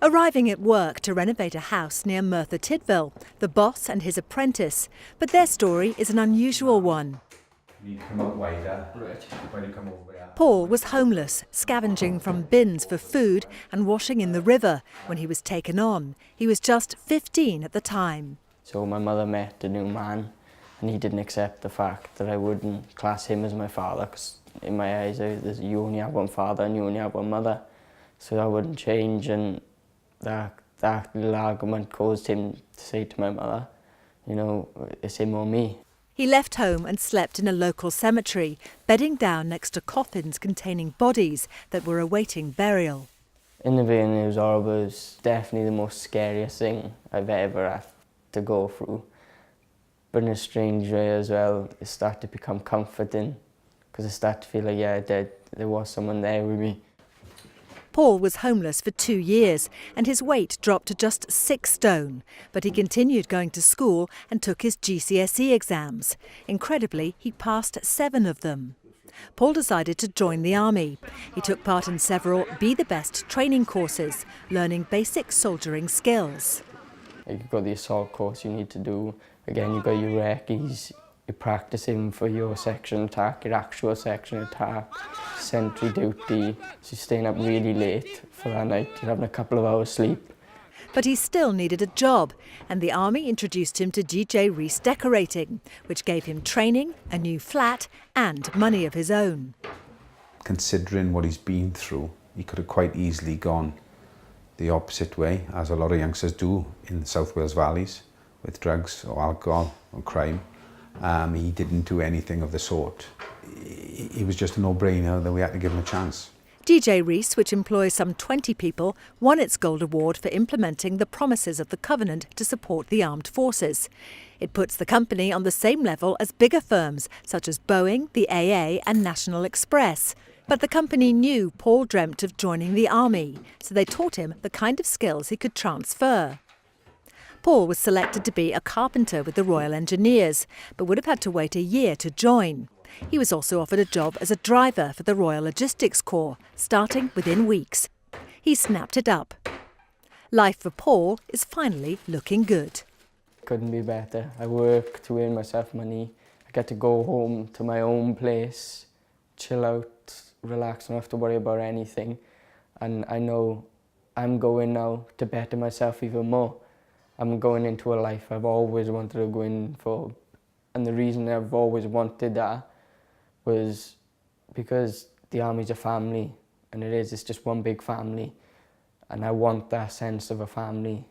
Arriving at work to renovate a house near Merthyr Tydfil, the boss and his apprentice, but their story is an unusual one. Paul was homeless, scavenging from bins for food and washing in the river when he was taken on. He was just 15 at the time. So my mother met a new man and he didn't accept the fact that I wouldn't class him as my father, because in my eyes you only have one father and you only have one mother. So that wouldn't change, and that little argument caused him to say to my mother, you know, it's him or me. He left home and slept in a local cemetery, bedding down next to coffins containing bodies that were awaiting burial. In the beginning it was horrible. It was definitely the most scariest thing I've ever had to go through. But in a strange way as well, it started to become comforting, because I started to feel like, yeah, there was someone there with me. Paul was homeless for 2 years and his weight dropped to just 6 stone, but he continued going to school and took his GCSE exams. Incredibly, he passed 7 of them. Paul decided to join the army. He took part in several Be the Best training courses, learning basic soldiering skills. You've got the assault course you need to do. Again, you've got your recce's. You're practicing for your section attack, your actual section attack, sentry duty. So you're staying up really late for that night. You're having a couple of hours sleep. But he still needed a job, and the army introduced him to D.J. Reece decorating, which gave him training, a new flat and money of his own. Considering what he's been through, he could have quite easily gone the opposite way, as a lot of youngsters do in the South Wales valleys, with drugs or alcohol or crime. He didn't do anything of the sort. It was just a no-brainer that we had to give him a chance. D.J. Reece, which employs some 20 people, won its Gold Award for implementing the promises of the Covenant to support the armed forces. It puts the company on the same level as bigger firms such as Boeing, the AA and National Express. But the company knew Paul dreamt of joining the army, so they taught him the kind of skills he could transfer. Paul was selected to be a carpenter with the Royal Engineers, but would have had to wait a year to join. He was also offered a job as a driver for the Royal Logistics Corps, starting within weeks. He snapped it up. Life for Paul is finally looking good. Couldn't be better. I work to earn myself money. I get to go home to my own place, chill out, relax, don't have to worry about anything. And I know I'm going now to better myself even more. I'm going into a life I've always wanted to go in for, and the reason I've always wanted that was because the army's a family, and it's just one big family, and I want that sense of a family.